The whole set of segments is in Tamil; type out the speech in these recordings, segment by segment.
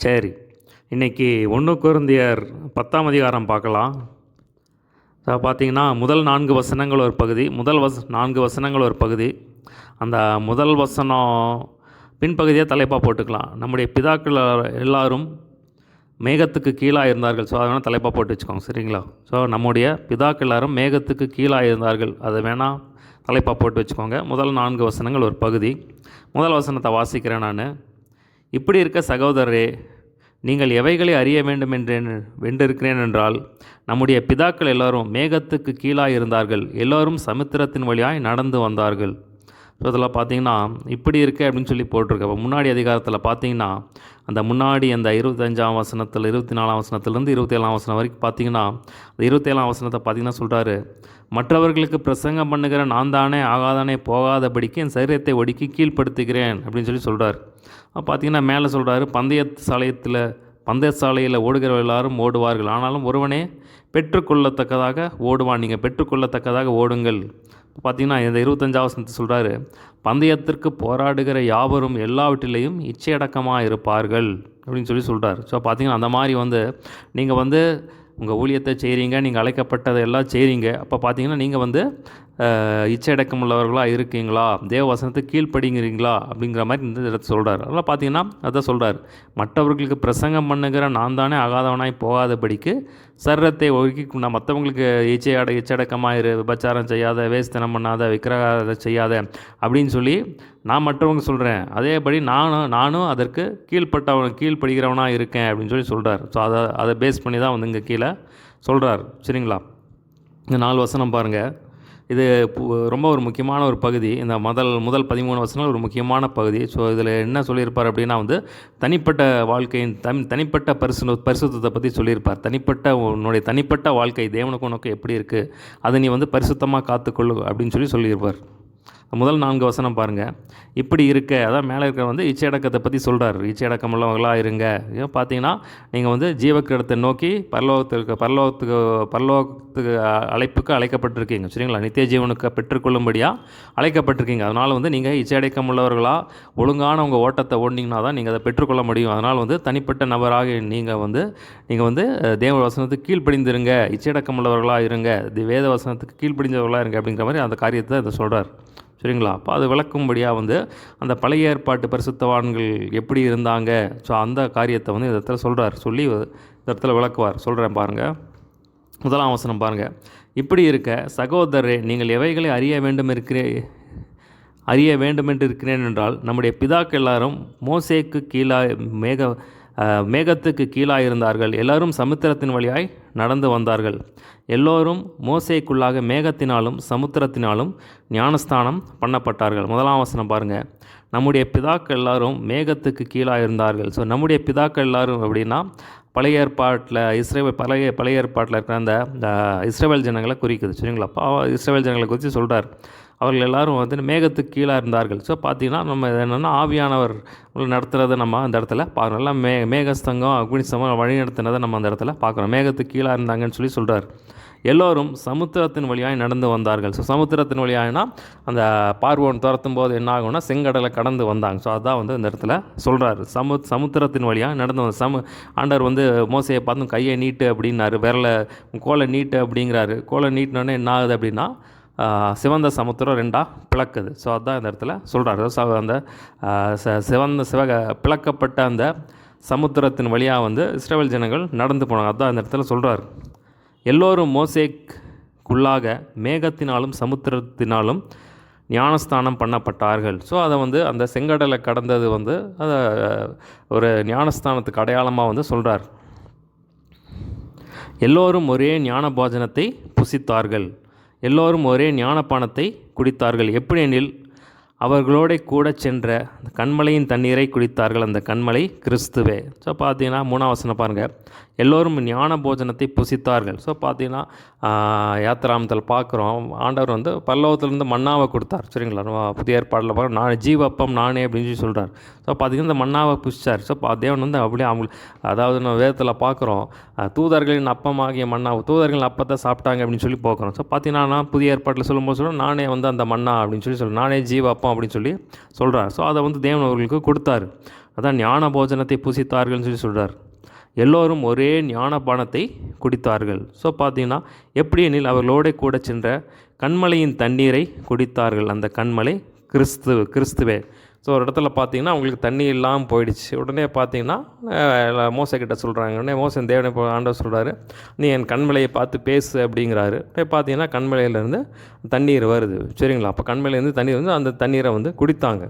சரி, இன்றைக்கி 1 கொரிந்தியர் 10ஆம் அதிகாரம் பார்க்கலாம். பார்த்தீங்கன்னா முதல் 4 வசனங்கள் ஒரு பகுதி, 4 வசனங்கள் ஒரு பகுதி. அந்த முதல் வசனம் பின்பகுதியாக தலைப்பாக போட்டுக்கலாம். நம்முடைய பிதாக்கள் எல்லாரும் மேகத்துக்கு கீழாக இருந்தார்கள். ஸோ அதை வேணால் தலைப்பாக போட்டு வச்சுக்கோங்க, சரிங்களா? ஸோ நம்முடைய பிதாக்கள் எல்லாரும் மேகத்துக்கு கீழாக இருந்தார்கள், அதை வேணால் தலைப்பாக போட்டு வச்சுக்கோங்க. முதல் 4 வசனங்கள் ஒரு பகுதி. முதல் வசனத்தை வாசிக்கிறேன் நான். இப்படி இருக்க சகோதரரே, நீங்கள் எவைகளை அறிய வேண்டும் வென்றிருக்கிறேன் என்றால், நம்முடைய பிதாக்கள் எல்லோரும் மேகத்துக்கு கீழாக இருந்தார்கள், எல்லோரும் சமுத்திரத்தின் வழியாய் நடந்து வந்தார்கள். ஸோ இதில் பார்த்தீங்கன்னா இப்படி இருக்கு அப்படின்னு சொல்லி போட்டிருக்கு. அப்போ முன்னாடி அதிகாரத்தில் பார்த்தீங்கன்னா அந்த முன்னாடி அந்த 25ஆம் வசனத்தில் 24ஆம் வசனத்துலேருந்து 27ஆம் வசனம் வரைக்கும் பார்த்தீங்கன்னா அந்த 27ஆம் வசனத்தை பார்த்தீங்கன்னா சொல்கிறாரு, மற்றவர்களுக்கு பிரசங்கம் பண்ணுகிற நான் தானே ஆகாதானே போகாதபடிக்கு என் சரீரத்தை ஒடுக்கி கீழ்ப்படுத்துகிறேன் அப்படின்னு சொல்லி சொல்கிறார். பார்த்தீங்கன்னா மேலே சொல்கிறாரு, பந்தயசாலையில் ஓடுகிற எல்லாரும் ஓடுவார்கள், ஆனாலும் ஒருவனே பெற்றுக்கொள்ளத்தக்கதாக ஓடுவான், நீங்கள் பெற்றுக்கொள்ளத்தக்கதாக ஓடுங்கள். பார்த்திங்கன்னா இந்த 25ஆம் வசனத்தை சொல்கிறாரு, பந்தயத்திற்கு போராடுகிற யாவரும் எல்லாவற்றிலையும் இச்சையடக்கமாக இருப்பார்கள் அப்படின்னு சொல்லி சொல்கிறார். ஸோ பார்த்திங்கன்னா அந்த மாதிரி நீங்கள் உங்கள் ஊழியத்தை செய்கிறீங்க, நீங்கள் அழைக்கப்பட்டதை எல்லாம் செய்கிறீங்க. அப்போ பார்த்தீங்கன்னா நீங்கள் இச்சையடக்கம் உள்ளவர்களாக இருக்கீங்களா, தேவ வசனத்துக்கு கீழ்ப்படுங்கிறீங்களா அப்படிங்கிற மாதிரி இந்த இடத்த சொல்கிறார். அதெல்லாம் பார்த்தீங்கன்னா அதான் சொல்கிறார், மற்றவர்களுக்கு பிரசங்கம் பண்ணுகிற நான் தானே ஆகாதவனாய் போகாதபடிக்கு சரீரத்தை ஒதுக்கி நான் மற்றவங்களுக்கு இச்சையடக்கமாக விபச்சாரம் செய்யாத, வேஸ்தனம் பண்ணாத, விக்கிரக செய்யாத அப்படின்னு சொல்லி நான் மற்றவங்க சொல்கிறேன், அதேபடி நானும் அதற்கு கீழ்ப்படுகிறவனாக இருக்கேன் அப்படின்னு சொல்லி சொல்கிறார். ஸோ அதை பேஸ் பண்ணி தான் இங்கே கீழே சொல்கிறார், சரிங்களா? இந்த 4 வசனம் பாருங்கள், இது ரொம்ப ஒரு முக்கியமான ஒரு பகுதி. இந்த முதல் 13 வசனங்கள் ஒரு முக்கியமான பகுதி. ஸோ இதில் என்ன சொல்லியிருப்பார் அப்படின்னா தனிப்பட்ட வாழ்க்கையின் தனிப்பட்ட பரிசுத்தத்தை பற்றி சொல்லியிருப்பார். உன்னுடைய தனிப்பட்ட வாழ்க்கை தேவனுக்கு உனக்கு எப்படி இருக்குது, அதை நீ பரிசுத்தமாக காத்துக்கொள்ளு அப்படின்னு சொல்லியிருப்பார். முதல் 4 வசனம் பாருங்கள். இப்படி இருக்க, அதான் மேலே இருக்கிற இச்சையடக்கத்தை பற்றி சொல்கிறார். இச்சையடக்கம் உள்ளவங்களாக இருங்க. ஏன் பார்த்தீங்கன்னா நீங்கள் ஜீவக்கிரத்தை நோக்கி பரலோகத்துக்கு அழைப்புக்கு அழைக்கப்பட்டிருக்கீங்க, சரிங்களா? நித்திய ஜீவனுக்கு பெற்றுக்கொள்ளும்படியாக அழைக்கப்பட்டிருக்கீங்க. அதனால் நீங்கள் இச்சையடக்கம் உள்ளவர்களாக ஒழுங்கான உங்கள் ஓட்டத்தை ஓடினீங்கன்னா தான் நீங்கள் அதை பெற்றுக்கொள்ள முடியும். அதனால் தனிப்பட்ட நபராக நீங்கள் தேவ வசனத்துக்கு கீழ்ப்படிந்திருங்க, இச்சையடக்கம் உள்ளவர்களாக இருங்க, வேத வசனத்துக்கு கீழ்ப்படிந்தவர்களாக இருங்க அப்படிங்கிற மாதிரி அந்த காரியத்தை இதை சொல்கிறார், சரிங்களா? அப்போ அது விளக்கும்படியாக அந்த பழைய ஏற்பாட்டு பரிசுத்தவான்கள் எப்படி இருந்தாங்க, ஸோ அந்த காரியத்தை இந்த இடத்துல சொல்கிறார். சொல்லி இந்த இடத்துல விளக்குவார். சொல்கிறேன் பாருங்கள். முதலாம் வசனம் பாருங்கள். இப்படி இருக்க சகோதரரே, நீங்கள் எவைகளை அறிய வேண்டுமென்று இருக்கிறேன் என்றால், நம்முடைய பிதாக்கள் எல்லாரும் மோசேக்கு கீழாக மேகத்துக்கு கீழாக இருந்தார்கள், எல்லோரும் சமுத்திரத்தின் வழியாய் நடந்து வந்தார்கள், எல்லோரும் மோசேக்குள்ளாக மேகத்தினாலும் சமுத்திரத்தினாலும் ஞானஸ்தானம் பண்ணப்பட்டார்கள். முதலாம் வசனம் பாருங்கள். நம்முடைய பிதாக்கள் எல்லாரும் மேகத்துக்கு கீழாக இருந்தார்கள். ஸோ நம்முடைய பிதாக்கள் எல்லாரும் அப்படின்னா பழைய ஏற்பாட்டில் பழைய ஏற்பாட்டில் இருக்கிற அந்த இஸ்ரவேல் ஜனங்களை குறிக்குது, சரிங்களா? அப்போ இஸ்ரவேல் ஜனங்களை குறித்து சொல்கிறார். அவர்கள் எல்லோரும் மேகத்துக்கு கீழாக இருந்தார்கள். ஸோ பார்த்தீங்கன்னா நம்ம என்னென்னா ஆவியானவர் நடத்துகிறத நம்ம அந்த இடத்துல பார்க்குறோம். எல்லாம் மேகஸ்தங்கம் அக்னிஸ்தங்கம் வழி நடத்தினதை நம்ம அந்த இடத்துல பார்க்குறோம். மேகத்துக்கு கீழாக இருந்தாங்கன்னு சொல்கிறார். எல்லோரும் சமுத்திரத்தின் வழியாக நடந்து வந்தார்கள். ஸோ சமுத்திரத்தின் வழியாகனா அந்த பார்வோன் துரத்தும் போது என்ன ஆகும்னா செங்கடலை கடந்து வந்தாங்க. ஸோ அதுதான் இந்த இடத்துல சொல்கிறார். சமுத்திரத்தின் வழியாக நடந்து வந்த ஆண்டவர் மோசையை பார்த்து கையை நீட்டு அப்படின்னாரு, கோலை நீட்டு அப்படிங்கிறாரு. கோலை நீட்டினோடனே என்ன ஆகுது அப்படின்னா சிவந்த சமுத்திரம் 2ஆக பிளக்குது. ஸோ அதுதான் இந்த இடத்துல சொல்கிறார். அந்த பிளக்கப்பட்ட அந்த சமுத்திரத்தின் வழியாக இஸ்ரவேல் ஜனங்கள் நடந்து போனாங்க. அதுதான் இந்த இடத்துல சொல்கிறார். எல்லோரும் மோசேக்குள்ளாக மேகத்தினாலும் சமுத்திரத்தினாலும் ஞானஸ்தானம் பண்ணப்பட்டார்கள். ஸோ அதை அந்த செங்கடலை கடந்தது அதை ஒரு ஞானஸ்தானத்துக்கு அடையாளமாக சொல்கிறார். எல்லோரும் ஒரே ஞான போஜனத்தை புசித்தார்கள், எல்லோரும் ஒரே ஞானப்பானத்தை குடித்தார்கள். எப்படியெனில் அவர்களோட கூட சென்ற கண்மலையின் தண்ணீரை குடித்தார்கள், அந்த கண்மலை கிறிஸ்துவே. ஸோ பார்த்தீங்கன்னா 3ஆம் வசனம் பாருங்கள். எல்லோரும் ஞான போஜனத்தை புசித்தார்கள். ஸோ பார்த்தீங்கன்னா யாத்திராமத்தில் பார்க்குறோம், ஆண்டவர் பல்லவத்திலேருந்து மன்னாவை கொடுத்தார், சரிங்களா? புதிய ஏற்பாடில் பார்க்குறோம், நான் ஜீவப்பம் நானே அப்படின்னு சொல்லி சொல்கிறார். ஸோ பார்த்தீங்கன்னா இந்த மன்னாவை புசிச்சார். ஸோ தேவன் அப்படியே அதாவது நம்ம வேதத்தில் பார்க்குறோம், தூதர்களின் அப்பமாகிய தூதர்களின் அப்பத்தை சாப்பிட்டாங்க அப்படின்னு சொல்லி பார்க்குறோம். ஸோ பார்த்தீங்கன்னா புதிய ஏற்பாட்டில் சொல்லும்போது நானே அந்த மன்னா அப்படின்னு சொல்லி நானே ஜீவ அப்பம் அப்படின்னு சொல்லி சொல்கிறார். ஸோ அதை தேவன் அவர்களுக்கு கொடுத்தாரு. அதான் ஞான போஜனத்தை புசித்தார்கள்னு சொல்லி சொல்கிறார். எல்லோரும் ஒரே ஞானபானத்தை குடித்தார்கள். ஸோ பார்த்தீங்கன்னா எப்படி எனில் அவர்களோட கூட சென்ற கண்மலையின் தண்ணீரை குடித்தார்கள். அந்த கண்மலை கிறிஸ்துவே. ஸோ ஒரு இடத்துல பார்த்தீங்கன்னா அவங்களுக்கு தண்ணி இல்லாமல் போயிடுச்சு. உடனே பார்த்தீங்கன்னா மோசே கிட்ட சொல்கிறாங்க. உடனே மோசன் தேவனை ஆண்டவர் சொல்கிறாரு, நீ என் கண்மலையை பார்த்து பேசு அப்படிங்கிறாரு. இப்போ பார்த்தீங்கன்னா கண்மலையிலேருந்து தண்ணீர் வருது. சரிங்களா? அப்போ கண்மலையிலேருந்து தண்ணீர் வந்து அந்த தண்ணீரை வந்து குடித்தாங்க.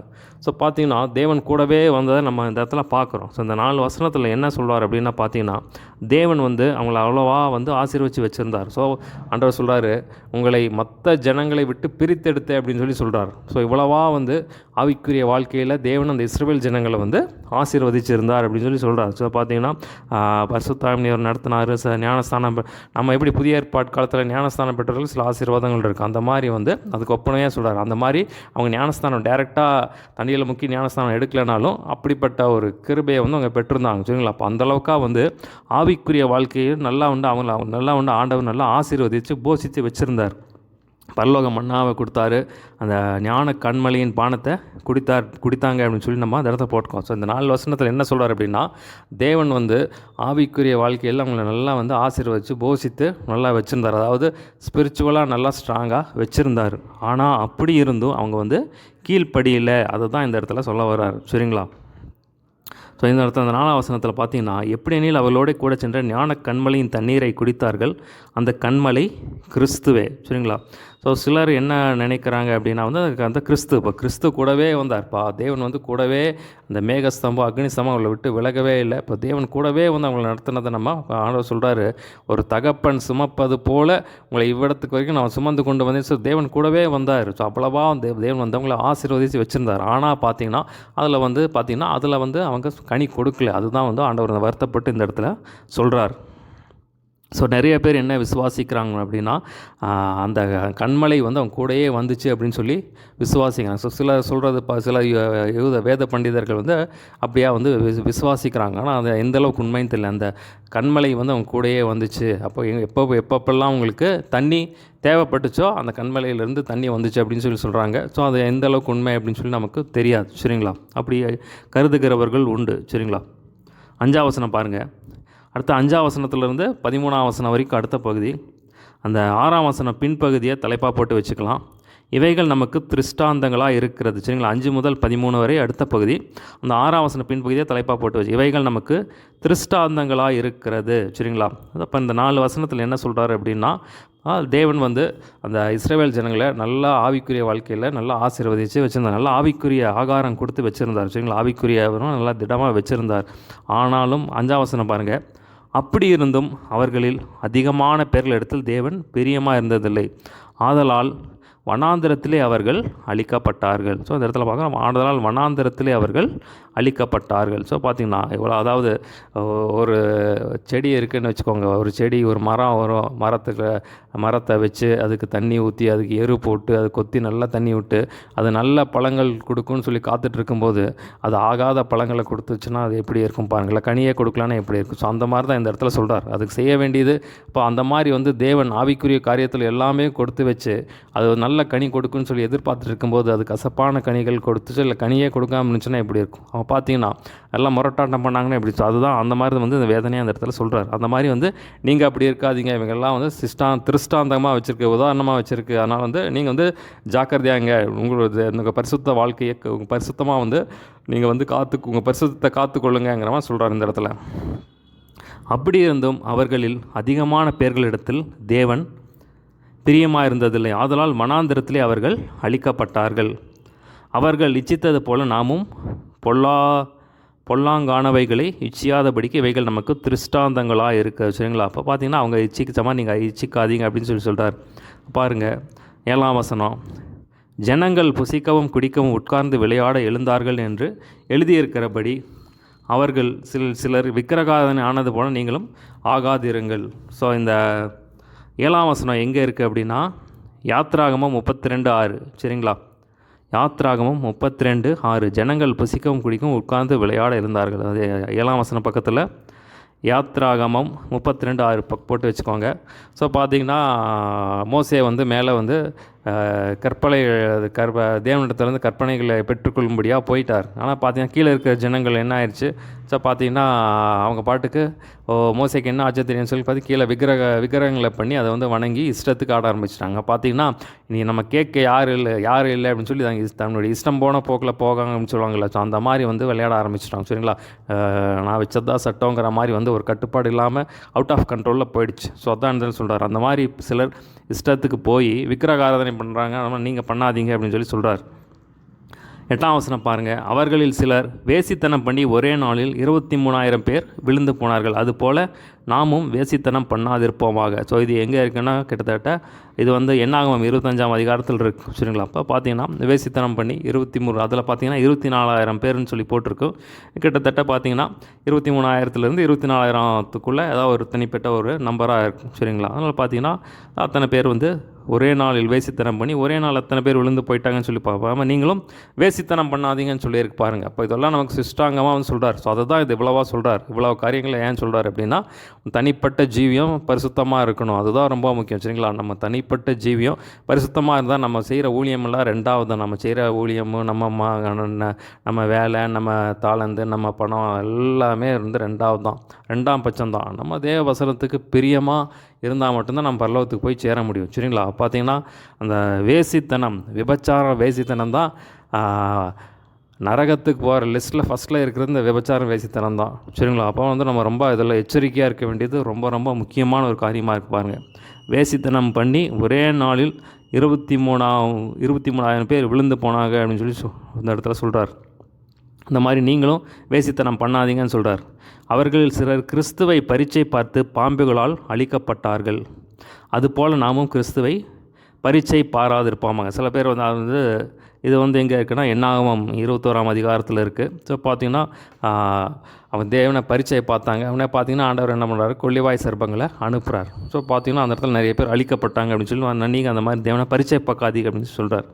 ஸோ பார்த்தீங்கன்னா தேவன் கூடவே வந்ததை நம்ம இந்த இடத்துல பார்க்குறோம். ஸோ இந்த 4 வசனத்தில் என்ன சொல்வார் அப்படின்னா பார்த்தீங்கன்னா தேவன் வந்து அவங்கள அவ்வளோவா வந்து ஆசீர்வதித்து வச்சுருந்தார். ஸோ ஆண்டவர் சொல்கிறாரு, உங்களை மற்ற ஜனங்களை விட்டு பிரித்தெடுத்தேன் அப்படின்னு சொல்கிறார். ஸோ இவ்வளவா வந்து ஆவிக்குரிய வாழ்க்கையில் தேவன் அந்த இஸ்ரவேல் ஜனங்களை வந்து ஆசீர்வதிச்சிருந்தார் அப்படின்னு சொல்கிறார். ஸோ பார்த்தீங்கன்னா பரிசுத்தாவியானவர் நடத்தினார். ஞானஸ்தானம் நம்ம எப்படி புதிய ஏற்பாட்டு காலத்தில் ஞானஸ்தானம் பெற்றவர்கள் சில ஆசீர்வாதங்கள் இருக்குது. அந்த மாதிரி வந்து அதுக்கு ஒப்பனையாக சொல்கிறார். அந்த மாதிரி அவங்க ஞானஸ்தானம் டைரெக்டாக தண்ணியில் முக்கிய ஞானஸ்தானம் எடுக்கலைனாலும் அப்படிப்பட்ட ஒரு கிருபையை வந்து அவங்க பெற்றிருந்தாங்க. சரிங்களா? அப்போ அந்தளவுக்காக வந்து ஆவிக்குரிய வாழ்க்கையை நல்லா வந்து ஆண்டவர் நல்லா ஆசீர்வதித்து போஷித்து வச்சுருந்தார். பரலோக மன்னாவை கொடுத்தாரு. அந்த ஞான கண்மலையின் பானத்தை குடித்தாங்க அப்படின்னு சொல்லி நம்ம அந்த இடத்த போட்டுக்கோம். ஸோ இந்த 4 வசனத்தில் என்ன சொல்கிறார் அப்படின்னா தேவன் வந்து ஆவிக்குரிய வாழ்க்கையில் அவங்கள நல்லா வந்து ஆசீர்வதித்து போஷித்து நல்லா வச்சுருந்தார். அதாவது ஸ்பிரிச்சுவலாக நல்லா ஸ்ட்ராங்காக வச்சுருந்தார். ஆனால் அப்படி இருந்தும் அவங்க வந்து கீழ்ப்படியில். அதை தான் இந்த இடத்துல சொல்ல வர்றாரு. சரிங்களா? ஸோ இந்த இடத்துல அந்த 4ஆம் வசனத்தில் பார்த்தீங்கன்னா எப்படி எனில் அவர்களோட கூட சென்ற ஞான கண்மலையின் தண்ணீரை குடித்தார்கள். அந்த கண்மலை கிறிஸ்துவே. சரிங்களா? ஸோ சிலர் என்ன நினைக்கிறாங்க அப்படின்னா வந்து அந்த இப்போ கிறிஸ்து கூடவே வந்தார்ப்பா. தேவன் வந்து கூடவே அந்த மேகஸ்தம்பம் அக்னிஸ்தம்பம் அவங்களை விட்டு விலகவே இல்லை. இப்போ தேவன் கூடவே வந்து அவங்களை நடத்தினதை நம்ம ஆண்டவர் சொல்கிறாரு, ஒரு தகப்பன் சுமப்பது போல் உங்களை இவ்விடத்துக்கு வரைக்கும் நான் சுமந்து கொண்டு வந்தேன். ஸோ தேவன் கூடவே வந்தார். ஸோ அவ்வளவா தேவன் வந்து அவங்கள ஆசீர்வதித்து வச்சுருந்தார். ஆனால் பார்த்தீங்கன்னா அதில் வந்து அவங்க கனி கொடுக்கல. அதுதான் வந்து ஆண்டவர் வருத்தப்பட்டு இந்த இடத்துல சொல்கிறார். ஸோ நிறைய பேர் என்ன விசுவாசிக்கிறாங்க அப்படின்னா அந்த கண்மலை வந்து அவங்க கூடயே வந்துச்சு அப்படின்னு சொல்லி விசுவாசிக்கிறாங்க. ஸோ சில வேத பண்டிதர்கள் வந்து அப்படியா வந்து விசுவாசிக்கிறாங்க. ஆனால் அது எந்தளவுக்கு உண்மைன்னு தெரியல. அந்த கண்மலை வந்து அவங்க கூடயே வந்துச்சு. அப்போ எப்பப்பெல்லாம் அவங்களுக்கு தண்ணி தேவைப்பட்டுச்சோ அந்த கண்மலையிலேருந்து தண்ணி வந்துச்சு அப்படின்னு சொல்கிறாங்க. ஸோ அது எந்த அளவுக்கு உண்மை அப்படின்னு சொல்லி நமக்கு தெரியாது. சரிங்களா? அப்படி கருதுகிறவர்கள் உண்டு. சரிங்களா? 5ஆம் வசனம் பாருங்கள். அடுத்த 5ஆம் வசனத்திலிருந்து 13ஆம் வசனம் வரைக்கும் அடுத்த பகுதி. அந்த 6ஆம் வசனம் பின்பகுதியை தலைப்பாக போட்டு வச்சுக்கலாம். இவைகள் நமக்கு திருஷ்டாந்தங்களாக இருக்கிறது. சரிங்களா? 5 முதல் 13 வரை அடுத்த பகுதி. அந்த 6ஆம் வசனம் பின்பகுதியை தலைப்பாக போட்டு வச்சு இவைகள் நமக்கு திருஷ்டாந்தங்களாக இருக்கிறது. சரிங்களா? அப்போ இந்த 4 வசனத்தில் என்ன சொல்கிறாரு அப்படின்னா தேவன் வந்து அந்த இஸ்ரவேல் ஜனங்களை நல்லா ஆவிக்குரிய வாழ்க்கையில் நல்லா ஆசீர்வதித்து வச்சுருந்தார். நல்லா ஆவிக்குரிய ஆகாரம் கொடுத்து வச்சுருந்தார். சரிங்களா? ஆவிக்குரியவரும் நல்லா திடமாக வச்சுருந்தார். ஆனாலும் 5ஆம் வசனம் பாருங்கள், அப்படி இருந்தும் அவர்களில் அதிகமான பேர்களிடத்தில் தேவன் பிரியமாக இருந்ததில்லை. ஆதலால் வனாந்திரத்திலே அவர்கள் அழிக்கப்பட்டார்கள். ஸோ அந்த இடத்துல பார்க்குறோம், ஆதலால் வனாந்திரத்திலே அவர்கள் அழிக்கப்பட்டார்கள். ஸோ பார்த்திங்கன்னா இவ்வளோ, அதாவது ஒரு செடி இருக்குதுன்னு வச்சுக்கோங்க. ஒரு செடி, ஒரு மரம் வரும். மரத்தை வச்சு அதுக்கு தண்ணி ஊற்றி அதுக்கு எரு போட்டு அது கொத்தி நல்லா தண்ணி விட்டு அது நல்ல பழங்கள் கொடுக்குன்னு சொல்லி காத்துட்டு இருக்கும்போது அது ஆகாத பழங்களை கொடுத்துச்சுன்னா அது எப்படி இருக்கும் பாருங்களேன். கனியே கொடுக்கலான்னு எப்படி இருக்கும். ஸோ அந்த மாதிரி தான் இந்த இடத்துல சொல்கிறார். அதுக்கு செய்ய வேண்டியது இப்போ அந்த மாதிரி வந்து தேவன் ஆவிக்குரிய காரியத்தில் எல்லாமே கொடுத்து வச்சு அது நல்ல கனி கொடுக்குன்னு சொல்லி எதிர்பார்த்துட்டு இருக்கும்போது அது கசப்பான கனிகள் கொடுத்துச்சு இல்லை கனியே கொடுக்காம இருந்துச்சுன்னா எப்படி இருக்கும்? அவங்க பார்த்தீங்கன்னா எல்லாம் முரட்டாட்டம் பண்ணாங்கன்னா எப்படி? ஸோ அதுதான் அந்த மாதிரி வந்து இந்த வேதனையாக அந்த இடத்துல சொல்கிறார். அந்த மாதிரி வந்து நீங்கள் அப்படி இருக்காதீங்க. இவங்கெல்லாம் வந்து திருஷ்டாந்தமாக வச்சுருக்கு, உதாரணமாக வச்சுருக்கு. அதனால் வந்து நீங்கள் வந்து ஜாக்கிரதையாங்க. உங்கள் பரிசுத்த வாழ்க்கையை பரிசுத்தமாக வந்து நீங்கள் வந்து உங்கள் பரிசுத்தத்தை காத்துக்கொள்ளுங்கிற மாதிரி சொல்கிறார் இந்த இடத்துல. அப்படி இருந்தும் அவர்களில் அதிகமான பேர்களிடத்தில் தேவன் பிரியமாக இருந்ததில்லை. ஆதலால் மனாந்திரத்திலே அவர்கள் அழிக்கப்பட்டார்கள். அவர்கள் இச்சித்தது போல நாமும் பொல்லாங்கானவைகளை இச்சியாதபடிக்கு இவைகள் நமக்கு திருஷ்டாந்தங்களாக இருக்குது. சரிங்களா? அப்போ பார்த்தீங்கன்னா அவங்க இச்சிக்கச்சமாக நீங்கள் இச்சிக்காதீங்க அப்படின்னு சொல்கிறார். பாருங்கள் 7ஆம் வசனம், ஜனங்கள் புசிக்கவும் குடிக்கவும் உட்கார்ந்து விளையாட எழுந்தார்கள் என்று எழுதியிருக்கிறபடி அவர்கள் சிலர் விக்கிரகாதனை ஆனது போல நீங்களும் ஆகாதிருங்கள். ஸோ இந்த 7ஆம் வசனம் எங்கே இருக்குது அப்படின்னா யாத்ராகமம் 32:6. சரிங்களா? யாத்ராகமம் 32:6. ஜனங்கள் புசிக்கவும் குடிக்கவும் உட்கார்ந்து விளையாட இருந்தார்கள். அது 7ஆம் வசனம் பக்கத்தில் யாத்ராகமம் 32:6 போட்டு வச்சுக்கோங்க. ஸோ பார்த்திங்கன்னா மோசே வந்து மேலே வந்து கற்பனை தேவனிடத்துலேருந்து கற்பனைகளை பெற்றுக்கொள்ளும்படியாக போயிட்டார். ஆனால் பார்த்தீங்கன்னா கீழே இருக்கிற ஜனங்கள் என்ன ஆயிடுச்சு, ஸோ பார்த்தீங்கன்னா அவங்க பாட்டுக்கு மோசேக்கு என்ன ஆச்சு தெரியும்னு சொல்லி பார்த்து கீழே விக்கிரகங்களை பண்ணி அதை வந்து வணங்கி இஷ்டத்துக்கு ஆட ஆரம்பிச்சிட்டாங்க. பார்த்தீங்கன்னா இனி நம்ம கேட்க யாரும் இல்லை அப்படின்னு சொல்லி தன்னுடைய இஷ்டம் போன போக்கில் போகாங்கன்னு சொல்லுவாங்கள்ல, ஸோ அந்த மாதிரி வந்து விளையாட ஆரம்பிச்சிட்டாங்க. சரிங்களா, நான் வச்சதா சட்டங்கிற மாதிரி வந்து ஒரு கட்டுப்பாடு இல்லாமல் அவுட் ஆஃப் கண்ட்ரோலில் போயிடுச்சு. ஸோ அதான் சொல்கிறார், அந்த மாதிரி சிலர் இஷ்டத்துக்கு போய் விக்கிரக ஆராதனை பண்ணுறாங்க, அதனால் நீங்கள் பண்ணாதீங்க அப்படின்னு சொல்லி சொல்கிறார். 8ஆம் வசனம் பாருங்கள். அவர்களில் சிலர் வேசித்தனம் பண்ணி ஒரே நாளில் 23,000 பேர் விழுந்து போனார்கள். அதுபோல் நாமும் வேசித்தனம் பண்ணாதிருப்போமாக. ஸோ இது எங்கே இருக்குன்னா கிட்டத்தட்ட இது வந்து என்னாகும் 25ஆம் அதிகாரத்தில் இருக்குது. சரிங்களா, அப்போ பார்த்தீங்கன்னா வேசித்தனம் பண்ணி 23, அதில் பார்த்தீங்கன்னா 24,000 பேர்னு சொல்லி போட்டிருக்கும். கிட்டத்தட்ட பார்த்தீங்கன்னா 23,000லேருந்து 24,000த்துக்குள்ளே ஏதாவது ஒரு தனிப்பட்ட ஒரு நம்பராக இருக்கும். சரிங்களா, அதனால் பார்த்தீங்கன்னா அத்தனை பேர் வந்து ஒரே நாளில் வேசித்தனம் பண்ணி ஒரே நாள் அத்தனை பேர் விழுந்து போயிட்டாங்கன்னு சொல்லி பார்ப்போம். நீங்களும் வேசித்தனம் பண்ணாதீங்கன்னு சொல்லியிருக்கு பாருங்கள். அப்போ இதெல்லாம் நமக்கு சிஸ்டாங்கமாக வந்து சொல்கிறார். ஸோ அதை தான் இது இவ்வளவா சொல்கிறார். இவ்வளோ காரியங்களை ஏன் சொல்கிறார் அப்படின்னா, தனிப்பட்ட ஜீவியம் பரிசுத்தமாக இருக்கணும், அதுதான் ரொம்ப முக்கியம். சரிங்களா, நம்ம தனிப்பட்ட ஜீவியம் பரிசுத்தமாக இருந்தால் நம்ம செய்கிற ஊழியமெல்லாம் ரெண்டாவது. நம்ம செய்கிற ஊழியமும் நம்ம வேலை, நம்ம தாளந்து, நம்ம பணம் எல்லாமே வந்து ரெண்டாவது தான், ரெண்டாம் பட்சம்தான். நம்ம தேவ வசனத்துக்கு பிரியமாக இருந்தால் மட்டும்தான் நம்ம பரலோகத்துக்கு போய் சேர முடியும். சரிங்களா, பார்த்தீங்கன்னா அந்த வேசித்தனம், விபச்சார வேசித்தனம் தான் நரகத்துக்கு போகிற லிஸ்ட்டில் ஃபஸ்ட்டில் இருக்கிறது இந்த விபச்சாரம் வேசித்தனம் தான். சரிங்களா, அப்போ வந்து நம்ம ரொம்ப இதில் எச்சரிக்கையாக இருக்க வேண்டியது ரொம்ப ரொம்ப முக்கியமான ஒரு காரியமாக இருக்குது பாருங்கள். வேசித்தனம் பண்ணி ஒரே நாளில் 23,000 பேர் விழுந்து போனாங்க அப்படின்னு சொல்லி இந்த இடத்துல சொல்கிறார். இந்த மாதிரி நீங்களும் வேசித்தனம் பண்ணாதீங்கன்னு சொல்கிறார். அவர்களில் சிலர் கிறிஸ்துவை பரீட்சை பார்த்து பாம்புகளால் அழிக்கப்பட்டார்கள். அதுபோல் நாமும் கிறிஸ்துவை பரீட்சை பாராதிருப்போமாங்க. சில பேர் வந்து இது வந்து எங்கே இருக்குன்னா என்னாகமம் 21ஆம் அதிகாரத்தில் இருக்குது. ஸோ பார்த்திங்கன்னா அவன் தேவனை பரீட்சையை பார்த்தாங்க. அவனே பார்த்திங்கன்னா ஆண்டவர் என்ன பண்ணுறாரு, கொள்ளிவாய் சர்ப்பங்களை அனுப்புகிறார். ஸோ பார்த்திங்கன்னா அந்த இடத்துல நிறைய பேர் அழிக்கப்பட்டாங்க அப்படின்னு சொல்லி நீங்கள் அந்த மாதிரி தேவனை பரீட்சை பார்க்காதீங்க அப்படின்னு சொல்கிறார்.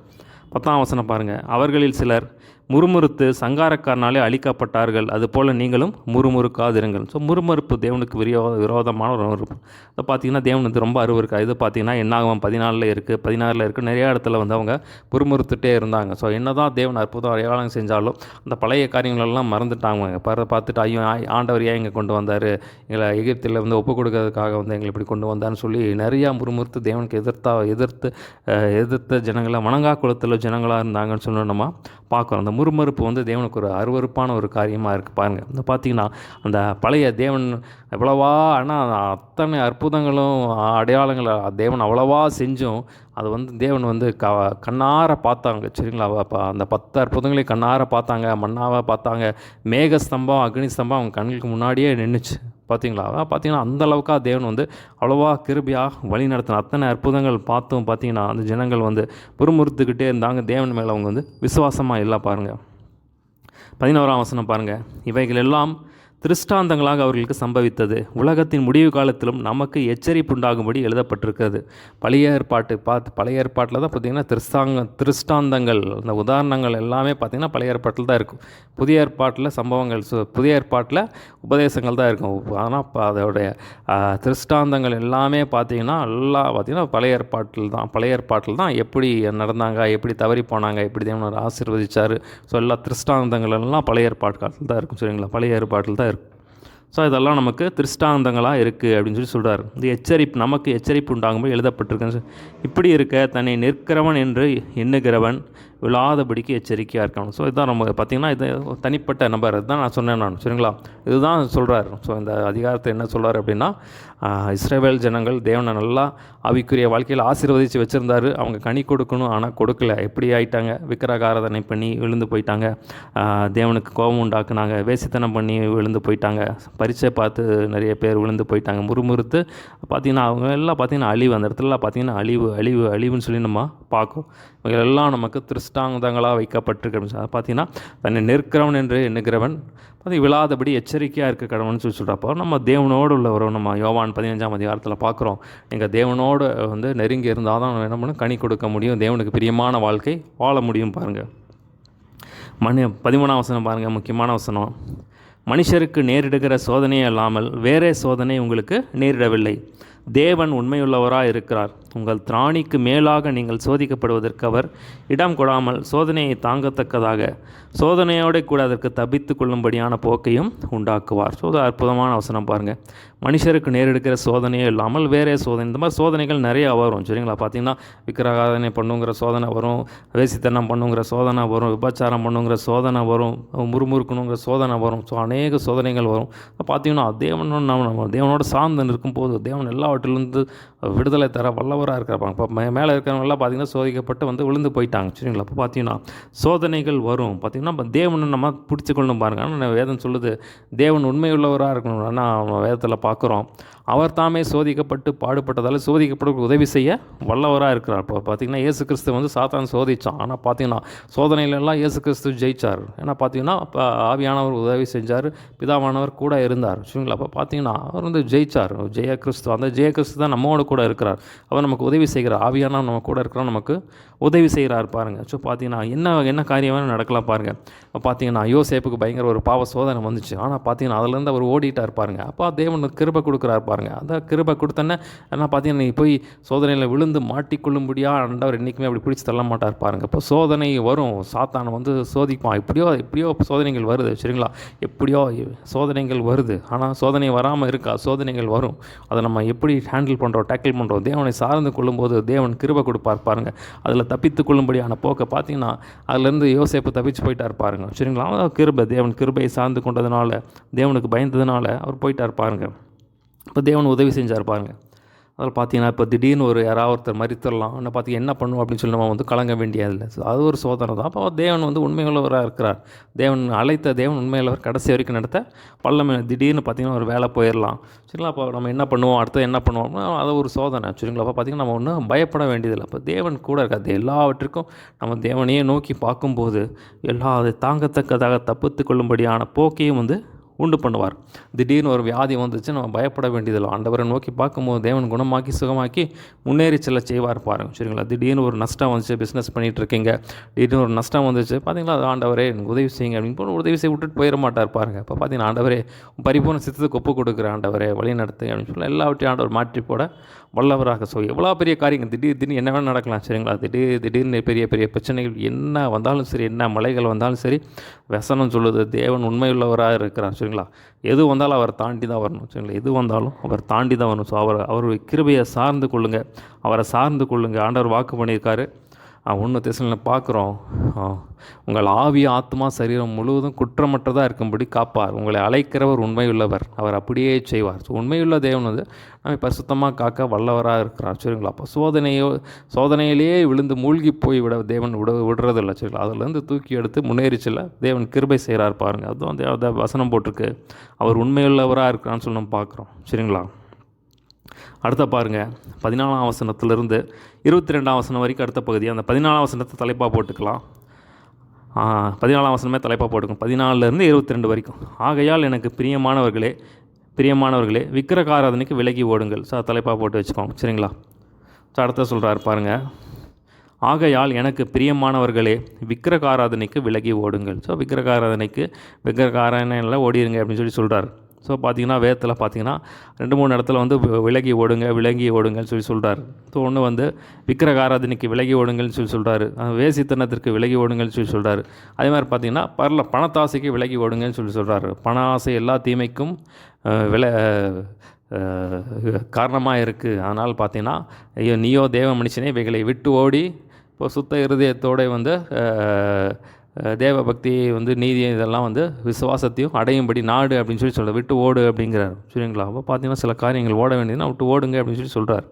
10ஆம் வசனம் பாருங்கள். அவர்களில் சிலர் முறுமுறுத்து சங்காரக்காரனாலே அழிக்கப்பட்டார்கள். அதுபோல் நீங்களும் முறுமுறுக்காதிருங்கள். ஸோ முறுமுறுப்பு தேவனுக்கு விரோதமான ஒரு முறுப்பு. அதை பார்த்திங்கன்னா தேவன் வந்து ரொம்ப அருவருக்கா. இது பார்த்திங்கன்னா என்னாகும் 14 இருக்குது, 16 இருக்குது. நிறைய இடத்துல வந்து அவங்க முறுமுறுத்துட்டே இருந்தாங்க. ஸோ என்ன தான் தேவன் அற்புதம் அடையாளம் செஞ்சாலும் அந்த பழைய காரியங்களெல்லாம் மறந்துட்டாங்க. பார்த்துட்டு ஐயோ ஆண்டவர் ஏன் இங்கே கொண்டு வந்தார், எங்களை எகிப்தில் வந்து ஒப்பு கொடுக்கறதுக்காக வந்து எங்களை இப்படி கொண்டு வந்தான்னு சொல்லி நிறையா முறுமுறுத்து தேவனுக்கு எதிர்த்த ஜனங்களை வணங்கா குலத்தில் ஜனங்களாக இருந்தாங்கன்னு சொல்லி நம்ம பார்க்குறோம். அந்த முறுமுறுப்பு வந்து தேவனுக்கு ஒரு அருவருப்பான ஒரு காரியமாக இருக்குது பாருங்கள். இந்த பார்த்திங்கன்னா அந்த பழைய தேவன் எவ்வளவா, ஆனால் அத்தனை அற்புதங்களும் அடையாளங்களை தேவன் அவ்வளவா செஞ்சும் அது வந்து தேவன் வந்து கண்ணார பார்த்தாங்க. சரிங்களா, அந்த 10 அற்புதங்களையும் கண்ணார பார்த்தாங்க, மண்ணாவை பார்த்தாங்க, மேகஸ்தம்பம் அக்னி ஸ்தம்பம் அவங்க கண்ணுக்கு முன்னாடியே நின்றுச்சு. பார்த்தீங்களா, பார்த்தீங்கன்னா அந்தளவுக்கா தேவன் வந்து அவ்வளோவா கிருபையாக வழி நடத்தின அத்தனை அற்புதங்கள் பார்த்தும் பார்த்தீங்கன்னா அந்த ஜனங்கள் வந்து புறுமுறுத்துக்கிட்டே இருந்தாங்க. தேவன் மேலே அவங்க வந்து விசுவாசமாக இல்லை பாருங்கள். 11ஆம் வசனம் பாருங்கள். இவைகள் எல்லாம் திருஷ்டாந்தங்களாக அவர்களுக்கு சம்பவித்தது. உலகத்தின் முடிவு காலத்திலும் நமக்கு எச்சரிப்புண்டாகும்படி எழுதப்பட்டிருக்கிறது. பழைய ஏற்பாட்டில் தான் பார்த்திங்கன்னா திருஷ்டாந்தங்கள், அந்த உதாரணங்கள் எல்லாமே பார்த்திங்கன்னா பழைய ஏற்பாட்டில் தான் இருக்கும். புதிய ஏற்பாட்டில் சம்பவங்கள், புதிய ஏற்பாட்டில் உபதேசங்கள் தான் இருக்கும். ஆனால் அதோடைய திருஷ்டாந்தங்கள் எல்லாமே பார்த்திங்கன்னா பழைய ஏற்பாட்டில் தான் எப்படி நடந்தாங்க, எப்படி தவறி போனாங்க, எப்படி தேவன் ஆசீர்வதிச்சார். ஸோ எல்லா திருஷ்டாந்தங்கள் எல்லாம் பழைய ஏற்பாட்டில் தான் இருக்கும். சரிங்களா, பழைய ஏற்பாட்டில் தான் இருக்கும். ஸோ இதெல்லாம் நமக்கு திருஷ்டாந்தங்களாக இருக்குது அப்படின்னு சொல்லி சொல்கிறார். இது நமக்கு எச்சரிப்பு உண்டாகும்போது எழுதப்பட்டிருக்குன்னு. இப்படி இருக்க தன்னை நிற்கிறவன் என்று எண்ணுகிறவன் விழாதபடிக்கு எச்சரிக்கையாக இருக்கணும். ஸோ இதுதான் நம்ம பார்த்திங்கன்னா இது தனிப்பட்ட நபர். இதுதான் நான் சொன்னேன் நான். சரிங்களா, இதுதான் சொல்கிறார். ஸோ இந்த அதிகாரத்தை என்ன சொல்கிறார் அப்படின்னா, இஸ்ரவேல் ஜனங்கள் தேவனை நல்லா ஆவிக்குரிய வாழ்க்கையில் ஆசீர்வதித்து வச்சுருந்தார். அவங்க கனி கொடுக்கணும், ஆனால் கொடுக்கல. எப்படி ஆயிட்டாங்க, விக்கிரக ஆராதனை பண்ணி விழுந்து போயிட்டாங்க, தேவனுக்கு கோபம் உண்டாக்குனாங்க, வேசித்தனம் பண்ணி விழுந்து போயிட்டாங்க, பரீட்சை பார்த்து நிறைய பேர் விழுந்து போயிட்டாங்க, முறுமுறுத்து பார்த்திங்கன்னா அவங்க எல்லாம் பார்த்திங்கன்னா அழிவு. அந்த இடத்துலலாம் பார்த்திங்கன்னா அழிவுன்னு சொல்லி நம்ம பார்க்கும். இவைகளெல்லாம் நமக்கு திருஷ்டாந்தங்களாக வைக்கப்பட்டிருக்கு. அதை பார்த்திங்கன்னா தன்னை நிற்கிறவன் என்று எண்ணுகிறவன் விழாதபடி எச்சரிக்கையாக இருக்க கடவுள்னு சொல்லி சொல்கிறப்போ நம்ம தேவனோடு உள்ளவரும் நம்ம யோவான் 15ஆம் அதிகாரத்தில் பார்க்குறோம். எங்கள் தேவனோடு வந்து நெருங்கி இருந்தால் தான் என்ன பண்ணணும், கனி கொடுக்க முடியும், தேவனுக்கு பிரியமான வாழ்க்கை வாழ முடியும். பாருங்கள் 13ஆம் வசனம் பாருங்கள், முக்கியமான வசனம். மனுஷருக்கு நேரிடுகிற சோதனையே அல்லாமல் வேறே சோதனை உங்களுக்கு நேரிடவில்லை. தேவன் உண்மையுள்ளவராக இருக்கிறார். உங்கள் திராணிக்கு மேலாக நீங்கள் சோதிக்கப்படுவதற்கு அவர் இடம் கொடாமல் சோதனையை தாங்கத்தக்கதாக சோதனையோடு கூட அதற்கு தப்பித்து கொள்ளும்படியான போக்கையும் உண்டாக்குவார். ஸோ அது அற்புதமான வசனம் பாருங்கள். மனுஷருக்கு நேரெடுக்கிற சோதனையே இல்லாமல் வேறே சோதனை, இந்த மாதிரி சோதனைகள் நிறையா வரும். சரிங்களா? பார்த்திங்கன்னா விக்கிரகாராதனை பண்ணுங்கிற சோதனை வரும், வேசித்தனம் பண்ணுங்கிற சோதனை வரும், விபச்சாரம் பண்ணுங்கிற சோதனை வரும், முறுமுறுக்கணுங்கிற சோதனை வரும். ஸோ அநேக சோதனைகள் வரும். பார்த்திங்கன்னா நம்ம தேவனோட சார்ந்து இருக்கும்போது தேவன் எல்லாவற்றிலிருந்து விடுதலை தர வல்லவராக இருக்கிறப்பாங்க. இப்போ மேலே இருக்கிறவங்களாம் பார்த்திங்கன்னா சோதிக்கப்பட்டு விழுந்து போயிட்டாங்க. சரிங்களா? அப்போ பார்த்திங்கன்னா சோதனைகள் வரும். பார்த்திங்கன்னா இப்போ தேவனை நம்ம பிடிச்சி கொள்ளணும் பாருங்கள். ஆனால் வேதம் சொல்லுது தேவன் உண்மையுள்ளவராக இருக்கணும். ஆனால் வேதத்தில் பார்க்குறோம் அவர் தாமே சோதிக்கப்பட்டு பாடுபட்டதால் சோதிக்கப்பட உதவி செய்ய வல்லவராக இருக்கிறார். இப்போ பார்த்திங்கன்னா இயேசு கிறிஸ்து சாத்தான் சோதித்தான். ஆனால் பார்த்திங்கன்னா சோதனையிலெல்லாம் இயேசு கிறிஸ்து ஜெயித்தார். ஏன்னா பார்த்திங்கன்னா இப்போ ஆவியானவர் உதவி செஞ்சார், பிதாவானவர் கூட இருந்தார். சரிங்களா? அப்போ பார்த்திங்கன்னா அவர் ஜெயித்தார். ஜெய கிறிஸ்து, அந்த ஜெய கிறிஸ்து தான் நம்மோடு கூட இருக்கிறார். அவர் நமக்கு உதவி செய்கிறார். ஆவியானவர் நம்ம கூட இருக்கிறார், நமக்கு உதவி செய்கிறார் பாருங்கள். ஸோ பார்த்திங்கன்னா என்ன காரியம் வேணும் நடக்கலாம் பாருங்கள். இப்போ பார்த்திங்கன்னா யோசேப்புக்கு பயங்கர ஒரு பாவ சோதனை வந்துச்சு. ஆனால் பார்த்திங்கன்னா அதுலேருந்து அவர் ஓடிட்டார் பாருங்கள். அப்போ தேவனுக்கு கிருபை கொடுக்குறார் பாருங்கள். அந்த கிருபை கொடுத்தோன்னே என்ன பார்த்தீங்கன்னா நீ போய் சோதனையில் விழுந்து மாட்டிக்கொள்ளும்படியா ஆண்டவர் என்றைக்குமே அப்படி பிடிச்சி தள்ள மாட்டார் பாருங்கள். இப்போ சோதனை வரும், சாத்தானை சோதிப்பான். எப்படியோ சோதனைகள் வருது. சரிங்களா? எப்படியோ சோதனைகள் வருது. ஆனால் சோதனை வராமல் இருக்கா? சோதனைகள் வரும். அதை நம்ம எப்படி ஹேண்டில் பண்ணுறோம், டேக்கிள் பண்ணுறோம். தேவனை சார்ந்து கொள்ளும்போது தேவன் கிருபை கொடுப்பார் பாருங்கள். அதில் தப்பித்து கொள்ளும்படியான போக்கை பார்த்தீங்கன்னா அதுலேருந்து யோசேப்பு தப்பிச்சு போயிட்டார் பாருங்கள். சரிங்களா? கிருபை, தேவன் கிருபையை சார்ந்து கொண்டதுனால, தேவனுக்கு பயந்ததுனால அவர் போயிட்டார் பாருங்கள். இப்போ தேவன் உதவி செஞ்சார் பாருங்கள். அதில் பார்த்தீங்கன்னா இப்போ திடீர்னு யாராவது ஒருத்தர் மறித்துடலாம், ஆனால் பார்த்தீங்கன்னா என்ன பண்ணுவோம் அப்படின்னு சொல்லி நம்ம கலங்க வேண்டியதில்லை. ஸோ அது ஒரு சோதனை தான். அப்போ தேவன் உண்மையுள்ளவராக இருக்கிறார். தேவன் அழைத்த தேவன் உண்மையுள்ளவர் கடைசி வரைக்கும் நடத்த பள்ளம். திடீர்னு பார்த்தீங்கன்னா ஒரு வேலை போயிடலாம். சரிங்களா? அப்போ நம்ம என்ன பண்ணுவோம், அடுத்து என்ன பண்ணுவோம்னா அது ஒரு சோதனை. சரிங்களா? அப்போ பார்த்திங்கன்னா நம்ம ஒன்றும் பயப்பட வேண்டியதில்லை. அப்போ தேவன் கூட இருக்காது. எல்லாவற்றுக்கும் நம்ம தேவனையே நோக்கி பார்க்கும்போது எல்லா அதை தாங்கத்தக்கதாக தப்பித்து கொள்ளும்படியான போக்கையும் உண்டு பண்ணுவார். திடீர்னு ஒரு வியாதி வந்துச்சு, நம்ம பயப்பட வேண்டியதில்லை. ஆண்டவரை நோக்கி பார்க்கும்போது தேவன் குணமாக்கி சுகமாக்கி முன்னேறி செல்ல செய்வார் பாருங்கள். சரிங்களா? திடீர்னு ஒரு நஷ்டம் வந்துச்சு, பிஸ்னஸ் பண்ணிகிட்டு இருக்கீங்க, திடீர்னு ஒரு நஷ்டம் வந்துச்சு, பார்த்தீங்களா? அது ஆண்டவரே எனக்கு உதவி செய்யுங்க அப்படின்னு உதவி செய்ய விட்டுட்டு போயிட மாட்டார் பாருங்கள். இப்போ பார்த்தீங்கன்னா ஆண்டவரே பரிபூர்ண சித்தத்துக்கு ஒப்பு கொடுக்குற ஆண்டவரே வழி நடத்துங்க அப்படின்னு சொல்லி எல்லாவற்றையும் ஆண்டவர் மாற்றி போட வல்லவராக. ஸோ எவ்வளோ பெரிய காரியங்கள் திடீர்னு என்ன வேணும் நடக்கலாம். சரிங்களா? திடீர்னு பெரிய பெரிய பிரச்சனைகள் என்ன வந்தாலும் சரி, என்ன மலைகள் வந்தாலும் சரி, வசனம் சொல்லுது தேவன் உண்மையுள்ளவராக இருக்கிறார். சரிங்களா? எது வந்தாலும் அவர் தாண்டி தான் வரணும். சரிங்களா? எது வந்தாலும் அவர் தாண்டி தான் வரணும். ஸோ அவர் கிருபையை சார்ந்து கொள்ளுங்கள், அவரை சார்ந்து கொள்ளுங்கள். ஆண்டவர் வாக்கு பண்ணியிருக்காரு. 1 தெசலோனிக்கேயர் பார்க்குறோம், உங்கள் ஆவி ஆத்மா சரீரம் முழுவதும் குற்றமற்றதாக இருக்கும்படி காப்பார். உங்களை அழைக்கிறவர் உண்மையுள்ளவர், அவர் அப்படியே செய்வார். ஸோ உண்மையுள்ள தேவன் நம்ம பரிசுத்தமாக காக்க வல்லவராக இருக்கிறார். சரிங்களா? அப்போ சோதனையிலேயே விழுந்து மூழ்கி போய் தேவன் விடுறதில்லை. சரிங்களா? அதுலேருந்து தூக்கி எடுத்து முன்னேறி செல்ல தேவன் கிருபை செய்கிறார் பாருங்கள். அதுவும் அந்த வசனம் போட்டிருக்கு, அவர் உண்மையுள்ளவராக இருக்கிறான்னு சொல்லி நம்ம பார்க்குறோம். சரிங்களா? அடுத்த பாருங்கள், 14ஆம் வசனத்திலிருந்து 22ஆம் வசனம் வரைக்கும் அடுத்த பகுதி. அந்த 14ஆம் வசனத்தை தலைப்பாக போட்டுக்கலாம். 14ஆம் வசனமே தலைப்பாக போட்டுக்கும். 14லேருந்து 22 வரைக்கும். ஆகையால் எனக்கு பிரியமானவர்களே விக்கிரகாராதனைக்கு விலகி ஓடுங்கள். ஸோ தலைப்பாக போட்டு வச்சுக்கோங்க. சரிங்களா? ஸோ அடுத்த சொல்கிறார் பாருங்கள், ஆகையால் எனக்கு பிரியமானவர்களே விக்கிரகாராதனைக்கு விலகி ஓடுங்கள். ஸோ விக்கிரகாராதனையில் ஓடிடுங்க அப்படின்னு சொல்கிறார். ஸோ பார்த்திங்கன்னா வேதத்தில் பார்த்திங்கன்னா 2-3 இடத்துல விலகி ஓடுங்கன்னு சொல்கிறார். ஸோ ஒன்று விக்கிரகாராதனைக்கு விலகி ஓடுங்கள்னு சொல்கிறாரு, வேசித்தனத்திற்கு விலகி ஓடுங்கள்னு சொல்கிறாரு. அதே மாதிரி பார்த்திங்கன்னா பணத்தாசைக்கு விலகி ஓடுங்கன்னு சொல்கிறாரு. பண ஆசை எல்லா தீமைக்கும் காரணமாக இருக்குது. அதனால் பார்த்திங்கன்னா ஐயோ நீயோ தேவ மனுஷனே இவைகளை விட்டு ஓடி இப்போ சுத்த இருதயத்தோடு தேவ பக்தியை நீதியை இதெல்லாம் விசுவாசத்தையும் அடையும்படி நாடு அப்படின்னு சொல்ல விட்டு ஓடு அப்படிங்கிறார். சரிங்களா? அப்போ பார்த்தீங்கன்னா சில காரியங்கள் ஓட வேண்டியதுன்னா விட்டு ஓடுங்க அப்படின்னு சொல்கிறார்.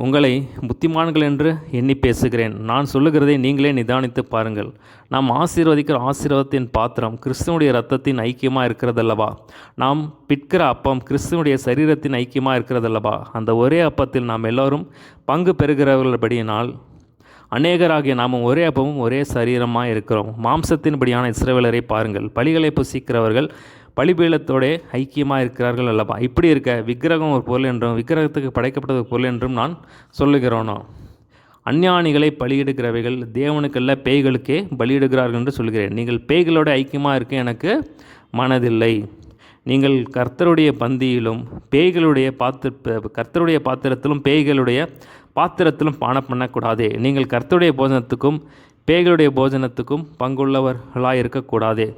உங்களை புத்திமான்கள் என்று எண்ணி பேசுகிறேன். நான் சொல்லுகிறதை நீங்களே நிதானித்து பாருங்கள். நாம் ஆசீர்வதிக்கிற ஆசீர்வாதத்தின் பாத்திரம் கிறிஸ்துவனுடைய இரத்தத்தின் ஐக்கியமாக இருக்கிறதல்லவா? நாம் பிற்கிற அப்பம் கிறிஸ்துவனுடைய சரீரத்தின் ஐக்கியமாக இருக்கிறதல்லவா? அந்த ஒரே அப்பத்தில் நாம் எல்லோரும் பங்கு பெறுகிறவர்களபடியினால் அநேகராகிய நாமும் ஒரே அப்பமும் ஒரே சரீரமாக இருக்கிறோம். மாம்சத்தின்படியான இஸ்ரவேலரை பாருங்கள். பலிகளை புசிக்கிறவர்கள் பலிபீடத்தோட ஐக்கியமாக இருக்கிறார்கள் அல்லவா? இப்படி இருக்க விக்கிரகம் ஒரு பொருள் என்றும் விக்கிரகத்துக்கு படைக்கப்பட்டது ஒரு பொருள் என்றும் நான் சொல்லுகிறோனோ? அஞ்ஞானிகளை பலியிடுகிறவைகள் தேவனுக்கல்ல பேய்களுக்கே பலியிடுகிறார்கள் என்று சொல்கிறேன். நீங்கள் பேய்களோட ஐக்கியமாக இருக்க எனக்கு மனதில்லை. நீங்கள் கர்த்தருடைய பந்தியிலும் பேய்களுடைய கர்த்தருடைய பாத்திரத்திலும் பேய்களுடைய பாத்திரத்திலும் பானம் பண்ணக்கூடாதே. நீங்கள் கர்த்தருடைய போஜனத்துக்கும் பேய்களுடைய போஜனத்துக்கும் பங்குள்ளவர்களாக இருக்கக்கூடாதே.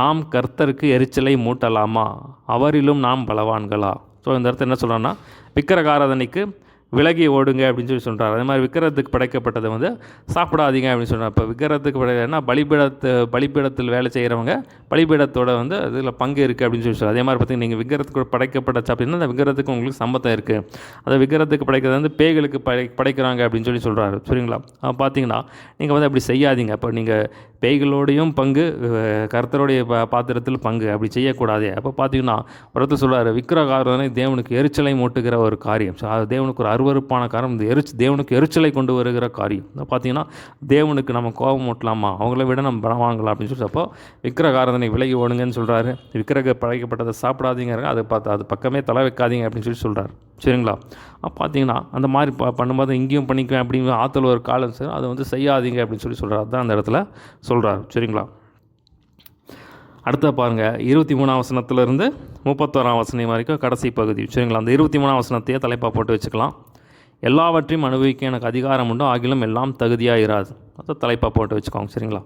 நாம் கர்த்தருக்கு எரிச்சலை மூட்டலாமா? அவரிலும் நாம் பலவான்களா? ஸோ இந்த இடத்துல என்ன சொல்கிறோன்னா, விக்கிரகாராதனைக்கு விலகி ஓடுங்க அப்படின்னு சொல்லி சொல்கிறார். அதே மாதிரி விக்கிரகத்துக்கு படைக்கப்பட்டதை வந்து சாப்பிடாதீங்க அப்படின்னு சொல்கிறார். இப்போ விக்கிரகத்துக்கு படைக்கிறதுனா பலிபீடத்தில் வேலை செய்கிறவங்க பலிபீடத்தோட வந்து அதில் பங்கு இருக்குது அப்படின்னு சொல்லி சொல்கிறார். அதே மாதிரி பார்த்தீங்கன்னா நீங்கள் விக்கிரகத்துக்கு படைக்கப்பட்ட அப்படின்னா அந்த விக்கிரகத்துக்கு உங்களுக்கு சம்மத்தம் இருக்குது. அந்த விக்கிரகத்துக்கு படைக்கிறது வந்து பேய்களுக்கு படைக்கிறாங்க அப்படின்னு சொல்லி சொல்கிறாரு. சரிங்களா? பார்த்தீங்கன்னா நீங்கள் வந்து அப்படி செய்யாதீங்க. அப்போ நீங்கள் பேய்களோடையும் பங்கு, கர்த்தருடைய பாத்திரத்தில் பங்கு, அப்படி செய்யக்கூடாது. அப்போ பார்த்தீங்கன்னா ஒருத்தர் சொல்கிறார், விக்கிரகாராதனை தேவனுக்கு எரிச்சலை மூட்டுகிற ஒரு காரியம். ஸோ அது தேவனுக்கு ஒரு அருவருப்பான காரியம். இந்த தேவனுக்கு எரிச்சலை கொண்டு வருகிற காரியம். பார்த்தீங்கன்னா தேவனுக்கு நம்ம கோபம் மூட்டலாமா? அவங்கள விட நம்ம பலம் அப்படின்னு சொல்லி அப்போ விக்கிரகாராதனை விலகி ஓடுங்கன்னு சொல்கிறாரு. விக்கிரக படைக்கப்பட்டதை சாப்பிடாதீங்க, அது பக்கமே தலை வைக்காதீங்க அப்படின்னு சொல்லி சொல்கிறார். சரிங்களா? பார்த்தீங்கன்னா அந்த மாதிரி பண்ணும்போது இங்கேயும் பண்ணிக்குவேன் அப்படின்னு ஆற்றுல ஒரு காலம் சார் அதை வந்து செய்யாதீங்க அப்படின்னு சொல்லி சொல்கிறார். அதுதான் அந்த இடத்துல சொல்கிறார். சரிங்களா? அடுத்த பாருங்கள், 23ஆம் வசனத்திலிருந்து 31ஆம் வசனம் வரைக்கும் கடைசி பகுதி. சரிங்களா? அந்த 23ஆம் வசனத்தையே தலைப்பாக போட்டு வச்சுக்கலாம். எல்லாவற்றையும் அனுபவிக்க எனக்கு அதிகாரம் உண்டு, ஆகிலும் எல்லாம் தகுதியாக இராது. அதை தலைப்பாக போட்டு வச்சுக்கோங்க. சரிங்களா?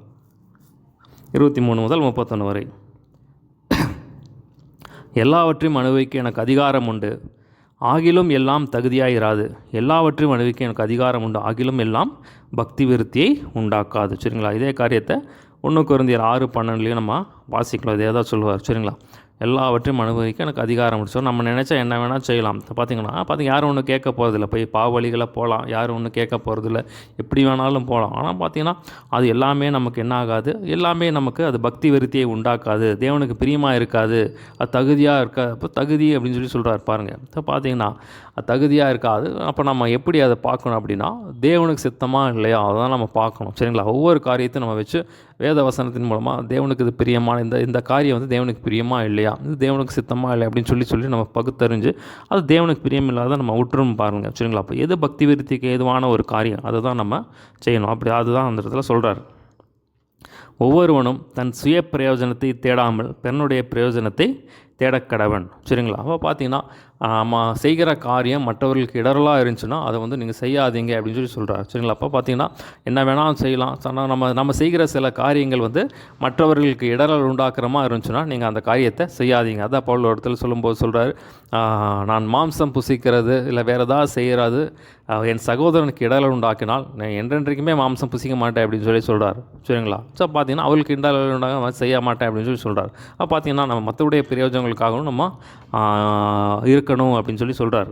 23 முதல் 31 வரை. எல்லாவற்றையும் அனுபவிக்க எனக்கு அதிகாரம் உண்டு, ஆகிலும் எல்லாம் தகுதியாக இராது. எல்லாவற்றையும் அனுபவிக்க எனக்கு அதிகாரம் உண்டு, ஆகிலும் எல்லாம் பக்தி விருத்தியை உண்டாக்காது. சரிங்களா? இதே காரியத்தை 1 கொரிந்தியர் 6:12 நம்ம வாசிக்கலாம். இதே தான் சொல்லுவார். சரிங்களா? எல்லாவற்றையும் அனுபவிக்க எனக்கு அதிகாரம் உண்டு. நம்ம நினச்சா என்ன வேணால் செய்யலாம். பார்த்தீங்கன்னா யாரும் ஒன்றும் கேட்க போகிறதில்ல. போய் பாவழிகளை போகலாம், யாரும் ஒன்றும் கேட்க போகிறதில்ல, எப்படி வேணாலும் போகலாம். ஆனால் பார்த்தீங்கன்னா அது எல்லாமே நமக்கு என்ன ஆகாது, எல்லாமே நமக்கு அது பக்தி விருத்தியை உண்டாக்காது, தேவனுக்கு பிரியமாக இருக்காது, அது தகுதியாக இருக்காது. அப்போ தகுதி அப்படின்னு சொல்லி சொல்கிறார் பாருங்கள். இப்போ பார்த்தீங்கன்னா அது தகுதியாக இருக்காது. அப்போ நம்ம எப்படி அதை பார்க்கணும் அப்படின்னா, தேவனுக்கு சித்தமாக இல்லையா அதான் நம்ம பார்க்கணும். சரிங்களா? ஒவ்வொரு காரியத்தையும் நம்ம வச்சு வேத வசனத்தின் மூலமாக தேவனுக்கு இது பிரியமான இந்த காரியம் வந்து தேவனுக்கு பிரியமாக இல்லையா, இது தேவனுக்கு சித்தமாக இல்லை அப்படின்னு சொல்லி நம்ம பகுத்தறிஞ்சு அது தேவனுக்கு பிரியம் இல்லாத நம்ம உற்றும் பாருங்கள். சரிங்களா? அப்போ எது பக்தி விருத்திக்கு ஏதுவான ஒரு காரியம் அதை தான் நம்ம செய்யணும். அப்படி அதுதான் அந்த இடத்துல சொல்கிறார். ஒவ்வொருவனும் தன் சுய பிரயோஜனத்தை தேடாமல் பிறனுடைய பிரயோஜனத்தை தேடக்கடவன். சரிங்களா? அப்போ பார்த்தீங்கன்னா நம்ம செய்கிற காரியம் மற்றவர்களுக்கு இடரலாக இருந்துச்சுன்னா அதை வந்து நீங்கள் செய்யாதீங்க அப்படின்னு சொல்லி சொல்கிறார். சரிங்களா? அப்போ பார்த்தீங்கன்னா என்ன வேணாலும் செய்யலாம். ஆனால் நம்ம செய்கிற சில காரியங்கள் வந்து மற்றவர்களுக்கு இடரல் உண்டாக்குறமா இருந்துச்சுன்னா நீங்கள் அந்த காரியத்தை செய்யாதீங்க. அதான் பவுல் ஒரு இடத்துல சொல்லும்போது சொல்கிறார், நான் மாம்சம் புசிக்கிறது இல்லை வேறு ஏதாவது செய்கிறது என் சகோதரனுக்கு இடரல் உண்டாக்கினால் நான் என்றென்றைக்குமே மாம்சம் புசிக்க மாட்டேன் அப்படின்னு சொல்லி சொல்கிறார். சரிங்களா? ஸோ பார்த்தீங்கன்னா அவளுக்கு இடரல் உண்டாக செய்ய மாட்டேன் அப்படின்னு சொல்லி சொல்கிறார். அப்போ பார்த்தீங்கன்னா நம்ம மற்றவருடைய பிரயோஜனங்களுக்காகவும் நம்ம இருக்கணும் அப்படின்னு சொல்லி சொல்கிறார்.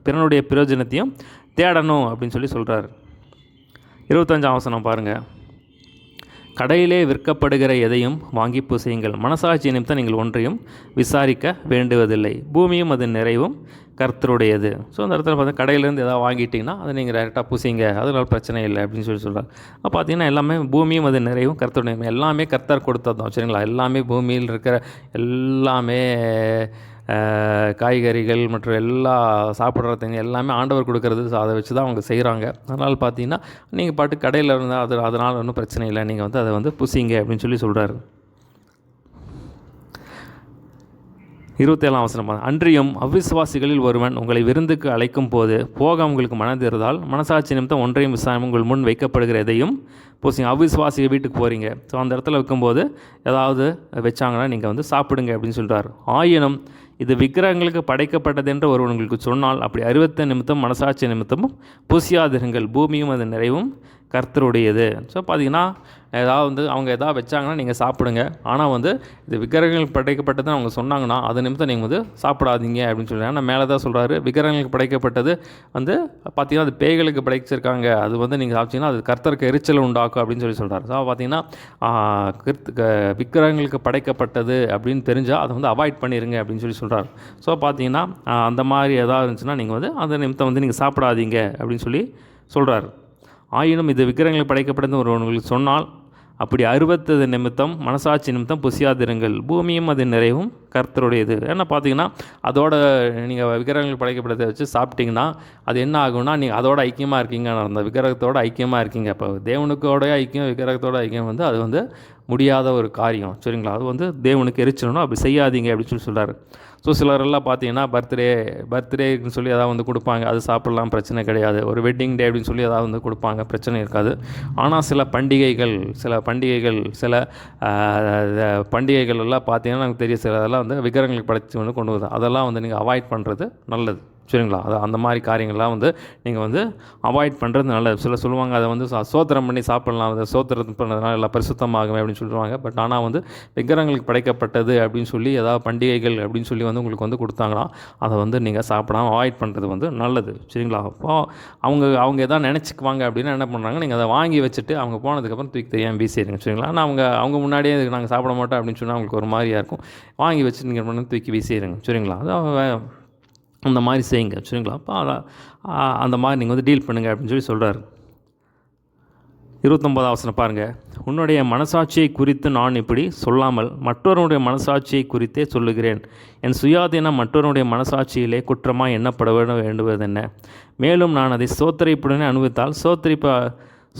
பிறனுடைய பிரயோஜனத்தையும் தேடணும் அப்படின்னு சொல்லி சொல்கிறார். 25ஆம் வசனம் பாருங்கள். கடையிலே விற்கப்படுகிற எதையும் வாங்கி பூசியுங்கள், மனசாட்சி நிமித்தம் நீங்கள் ஒன்றையும் விசாரிக்க வேண்டுவதில்லை, பூமியும் அதன் நிறைவும் கர்த்தருடையது. ஸோ அந்த இடத்துல பார்த்தா கடையிலேருந்து எதாவது வாங்கிட்டிங்கன்னா அதை நீங்கள் டேரெக்டாக பூசிங்க, அதனால பிரச்சனை இல்லை அப்படின்னு சொல்லி சொல்கிறார். அப்போ பார்த்தீங்கன்னா எல்லாமே பூமியும் அதன் நிறைவும் கர்த்தருடைய, எல்லாமே கர்த்தர் கொடுத்ததும். சரிங்களா? எல்லாமே பூமியில் இருக்கிற எல்லாமே காய்கறிகள் மற்றும் எல்லா சாப்பிட்றதுங்க எல்லாமே ஆண்டவர் கொடுக்கறது. ஸோ அதை வச்சு தான் அவங்க செய்கிறாங்க. அதனால் பார்த்தீங்கன்னா நீங்கள் பாட்டு கடையில் இருந்தால் அதனால் ஒன்றும் பிரச்சனை இல்லை, நீங்கள் வந்து அதை வந்து புசிங்க அப்படின்னு சொல்லி சொல்கிறாரு. 27ஆம் வசனம். அன்றியும் அவ்விசுவாசிகளில் ஒருவன் உங்களை விருந்துக்கு அழைக்கும் போது போக உங்களுக்கு மனதிருந்தால் மனசாட்சி நிமித்தம் ஒன்றையும் விசாரணை உங்கள் முன் வைக்கப்படுகிற எதையும் பூசிங்க. அவ்விசுவாசிக வீட்டுக்கு போகிறீங்க, ஸோ அந்த இடத்துல வைக்கும்போது ஏதாவது வச்சாங்கன்னா நீங்கள் வந்து சாப்பிடுங்க அப்படின்னு சொல்கிறார். ஆயினும் இது விக்கிரகங்களுக்கு படைக்கப்பட்டது என்று ஒருவன் உங்களுக்கு சொன்னால் அப்படி 60 நிமித்தம் மனசாட்சி நிமித்தமும் பூசியாதிருங்கள், பூமியும் அது நிறைவும் கர்த்தருடையது. ஸோ பார்த்தீங்கன்னா அவங்க எதாவது வச்சாங்கன்னா நீங்கள் சாப்பிடுங்க. ஆனால் வந்து இது விக்கிரகங்களுக்கு படைக்கப்பட்டதுன்னு அவங்க சொன்னாங்கன்னா அது நிமித்தம் நீங்கள் வந்து சாப்பிடாதீங்க அப்படின்னு சொல்லுவாங்க. ஆனால் மேலே தான் சொல்கிறாரு, விக்கிரகங்களுக்கு படைக்கப்பட்டது வந்து பார்த்தீங்கன்னா அது பேய்களுக்கு படைச்சிருக்காங்க, அது வந்து நீங்கள் சாப்பிட்டீங்கன்னா அது கர்த்தருக்கு எரிச்சல் உண்டாக்கும் அப்படின்னு சொல்லி சொல்கிறார். ஸோ பார்த்தீங்கன்னா விக்கிரகங்களுக்கு படைக்கப்பட்டது அப்படின்னு தெரிஞ்சால் அதை வந்து அவாய்ட் பண்ணிடுங்க அப்படின்னு சொல்லி சொல்கிறார். ஸோ பார்த்தீங்கன்னா அந்த மாதிரி எதாவது இருந்துச்சுன்னா நீங்கள் வந்து அந்த நிமித்தம் வந்து நீங்கள் சாப்பிடாதீங்க அப்படின்னு சொல்லி சொல்கிறார். ஆயினும் இது விக்கிரகங்களுக்கு படைக்கப்பட்டது ஒருவங்களுக்கு சொன்னால் அப்படி 60 நிமித்தம் மனசாட்சி நிமித்தம் புசியாதிருங்கள், பூமியும் அது நிறைவும் கர்த்தருடையது. ஏன்னா பார்த்தீங்கன்னா அதோட நீங்கள் விக்கிரகங்களுக்கு படைக்கப்பட்டதை வச்சு சாப்பிட்டிங்கன்னா அது என்ன ஆகும்னா நீங்கள் அதோட ஐக்கியமாக இருக்கீங்க, அந்த விக்கிரகத்தோட ஐக்கியமாக இருக்கீங்க. இப்போ தேவனுக்கோட ஐக்கியம் விக்கிரகத்தோட ஐக்கியம் வந்து அது வந்து முடியாத ஒரு காரியம். சரிங்களா? அது வந்து தேவனுக்கு எரிச்சலணும். அப்படி செய்யாதீங்க அப்படின்னு சொல்லி சொல்கிறாரு. ஸோ சிலரெல்லாம் பார்த்தீங்கன்னா பர்த்டேன்னு சொல்லி ஏதாவது வந்து கொடுப்பாங்க. அது சாப்பிட்லாம், பிரச்சனை கிடையாது. ஒரு வெட்டிங் டே அப்படின்னு சொல்லி ஏதாவது வந்து கொடுப்பாங்க, பிரச்சனை இருக்காது. ஆனால் சில பண்டிகைகள் எல்லாம் பார்த்தீங்கன்னா நமக்கு தெரியும். சில அதெல்லாம் வந்து விக்கிரகங்களுக்கு படைச்சு வந்து கொண்டு வருது. அதெல்லாம் வந்து நீங்கள் அவாய்ட் பண்ணுறது நல்லது. சரிங்களா? அது அந்த மாதிரி காரியங்கள்லாம் வந்து நீங்கள் வந்து அவாய்ட் பண்ணுறது நல்லது. சில சொல்லுவாங்க அதை வந்து ஸ்தோத்திரம் பண்ணி சாப்பிட்லாம், அதை ஸ்தோத்திரம் பண்ணுறதுனால எல்லாம் பரிசுத்தமாகுமே அப்படின்னு சொல்லுவாங்க. பட் ஆனால் வந்து விக்கிரகங்களுக்கு படைக்கப்பட்டது அப்படின்னு சொல்லி ஏதாவது பண்டிகைகள் அப்படின்னு சொல்லி வந்து உங்களுக்கு வந்து கொடுத்தாங்கன்னா அதை வந்து நீங்கள் சாப்பிடாம அவாய்ட் பண்ணுறது வந்து நல்லது. சரிங்களா? அப்போது அவங்க எதாவது நினச்சிக்குவாங்க அப்படின்னா என்ன பண்ணுறாங்க, நீங்கள் அதை வாங்கி வச்சுட்டு அவங்க போனதுக்கப்புறம் தூக்கி தெரியாமல் வீசிடுங்க. சரிங்களா? ஆனால் அவங்க முன்னாடியே நாங்கள் சாப்பிட மாட்டோம் அப்படின்னு சொன்னால் அவங்களுக்கு ஒரு மாதிரியாக இருக்கும். வாங்கி வச்சு நீங்கள் பண்ணி தூக்கி வீசிடுங்க. சரிங்களா? அது அந்த மாதிரி செய்யுங்க. சரிங்களா? அப்போ அந்த மாதிரி நீங்கள் வந்து டீல் பண்ணுங்கள் அப்படின்னு சொல்லி சொல்கிறாரு. 29ஆம் வசனம் பாருங்கள். உன்னுடைய மனசாட்சியை குறித்து நான் இப்படி சொல்லாமல் மற்றவருடைய மனசாட்சியை குறித்தே சொல்லுகிறேன். என் சுயாதீனம் மற்றவருடைய மனசாட்சியிலே குற்றமாக எண்ணப்பட வேண்டுவதென்ன? மேலும் நான் அதை சோத்தரிப்புடனே அனுபவித்தால்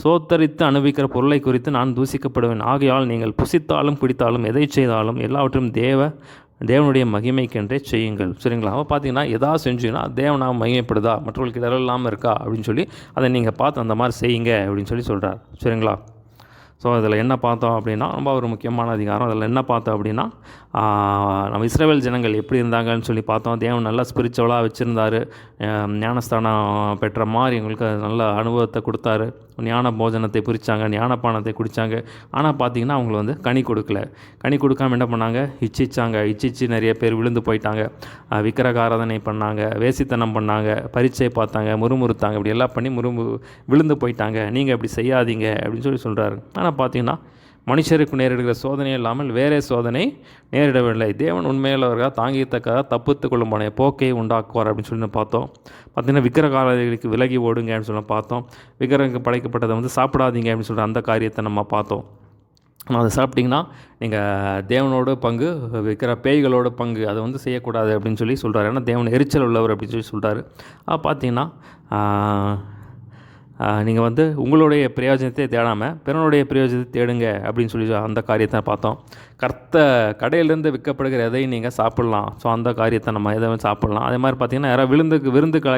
சோத்தரித்து அனுபவிக்கிற பொருளை குறித்து நான் தூசிக்கப்படுவேன். ஆகையால் நீங்கள் புசித்தாலும் பிடித்தாலும் எதை செய்தாலும் எல்லாவற்றையும் தேவனுடைய மகிமைக்கென்றே செய்யுங்கள். சரிங்களா? அப்போ பார்த்தீங்கன்னா எதாவது செஞ்சீங்கன்னா தேவனாக மகிமைப்படுதா, மற்றவர்களுக்கு இடர் இல்லாமல் இருக்கா அப்படின்னு சொல்லி அதை நீங்கள் பார்த்து அந்த மாதிரி செய்யுங்க அப்படின்னு சொல்லி சொல்கிறார். சரிங்களா? ஸோ அதில் என்ன பார்த்தோம் அப்படின்னா ரொம்ப ஒரு முக்கியமான அதிகாரம். அதில் என்ன பார்த்தோம் அப்படின்னா நம்ம இஸ்ரவேல் ஜனங்கள் எப்படி இருந்தாங்கன்னு சொல்லி பார்த்தோம். தேவன் நல்லா ஸ்பிரிச்சுவலாக வச்சுருந்தார். ஞானஸ்தானம் பெற்ற மாதிரி எங்களுக்கு நல்ல அனுபவத்தை கொடுத்தாரு. ஞான போஜனத்தை பிரித்தாங்க, ஞானப்பானத்தை குடித்தாங்க. ஆனால் பார்த்திங்கன்னா அவங்கள வந்து கனி கொடுக்காமல் என்ன பண்ணாங்க, இச்சிச்சு நிறைய பேர் விழுந்து போயிட்டாங்க. விக்கிரகாராதனை பண்ணாங்க, வேசித்தனம் பண்ணாங்க, பரீட்சை பார்த்தாங்க, முறுமுறுத்தாங்க. இப்படி எல்லாம் பண்ணி விழுந்து போயிட்டாங்க. நீங்கள் இப்படி செய்யாதீங்க அப்படின்னு சொல்லி சொல்கிறாரு. ஆனால் பார்த்திங்கன்னா மனுஷருக்கு நேரிடுகிற சோதனை இல்லாமல் வேறே சோதனை நேரிடவில்லை. தேவன் உண்மையுள்ளவர்களாக தாங்கியத்தக்காக தப்பித்து கொள்ளும் போக்கை உண்டாக்குவார் அப்படின்னு சொல்லி பார்த்தோம். பார்த்திங்கன்னா விக்கிரகாராதிகளுக்கு விலகி ஓடுங்க சொல்லி பார்த்தோம். விக்கிரகம் படைக்கப்பட்டதை வந்து சாப்பிடாதீங்க அப்படின்னு சொல்லிட்டு அந்த காரியத்தை நம்ம பார்த்தோம். அதை சாப்பிட்டிங்கன்னா நீங்கள் தேவனோட பங்கு விற்கிற பேய்களோட பங்கு அதை வந்து செய்யக்கூடாது அப்படின்னு சொல்லி சொல்கிறாரு. ஏன்னா தேவன் எரிச்சல் உள்ளவர் அப்படின்னு சொல்லி சொல்கிறாரு. பார்த்தீங்கன்னா நீங்கள் வந்து உங்களுடைய பிரயோஜனத்தை தேடாமல் பிறனுடைய பிரயோஜனத்தை தேடுங்க அப்படின்னு சொல்லி அந்த காரியத்தை பார்த்தோம். கடையிலேருந்து விற்கப்படுகிற எதையும் நீங்கள் சாப்பிட்லாம். ஸோ அந்த காரியத்தை நம்ம எதையும் சாப்பிட்லாம். அதே மாதிரி பார்த்திங்கன்னா யாராவது விருந்துக்கு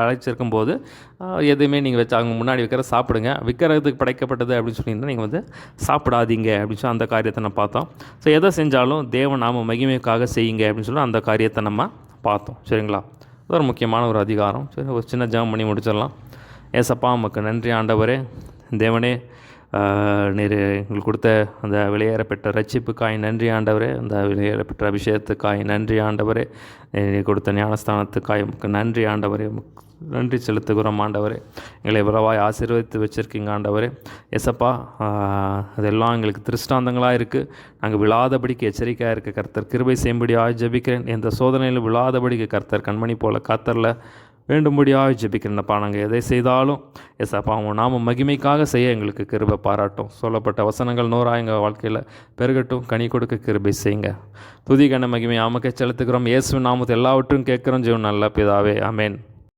அழைச்சிருக்கும் போது எதுவுமே நீங்கள் வச்சு அவங்க முன்னாடி சாப்பிடுங்க. விற்கிறதுக்கு படைக்கப்பட்டது அப்படின்னு சொல்லியிருந்தால் நீங்கள் வந்து சாப்பிடாதீங்க அப்படின்னு சொல்லி அந்த காரியத்தை நம்ம பார்த்தோம். ஸோ எதை செஞ்சாலும் தேவன் நாம மகிமைக்காக செய்யுங்க அப்படின்னு சொல்லி அந்த காரியத்தை நம்ம பார்த்தோம். சரிங்களா? அது ஒரு முக்கியமான ஒரு அதிகாரம். சரி, ஒரு சின்ன ஜெபம் பண்ணி முடிச்சிடலாம். ஏசப்பா உமக்கு நன்றி ஆண்டவரே. தேவனே, நீர் எங்களுக்கு கொடுத்த அந்த விலையேறப்பெற்ற ரட்சிப்புக்காய் நன்றி ஆண்டவரே. அந்த விலையேறப்பெற்ற அபிஷேகத்துக்காய் நன்றி ஆண்டவரே. நீ கொடுத்த ஞானஸ்தானத்துக்காய் உமக்கு நன்றி ஆண்டவரே. நன்றி செலுத்துகிறோம் ஆண்டவரே. எங்களை இவ்வளவாய் ஆசீர்வதித்து வச்சுருக்கீங்க ஆண்டவரே. ஏசப்பா, அதெல்லாம் எங்களுக்கு திருஷ்டாந்தங்களாக இருக்குது. நாங்கள் விழாதபடிக்கு எச்சரிக்கையாக இருக்க கர்த்தர் கிருபை செய்யும்படியாக ஜெபிக்கிறேன். எந்த சோதனையில் விழாதபடிக்கு கர்த்தர் கண்மணி போல காத்தரில் வேண்டும்படியாக ஜெபிக்கிறேன்ப்பா. நாங்கள் எதை செய்தாலும் ஏசப்பா உங்கள் நாம மகிமைக்காக செய்ய எங்களுக்கு கிருபை பாராட்டும். சொல்லப்பட்ட வசனங்கள் 100 எங்கள் வாழ்க்கையில் பெருகட்டும். கனி கொடுக்க கிருபை செய்யுங்க. துதி கன மகிமை ஆமக்கை செலுத்துகிறோம். இயேசுவின் நாமத்தை எல்லாவற்றும் கேட்குறோம். ஜீவன் நல்ல பிதாவே, ஆமென்.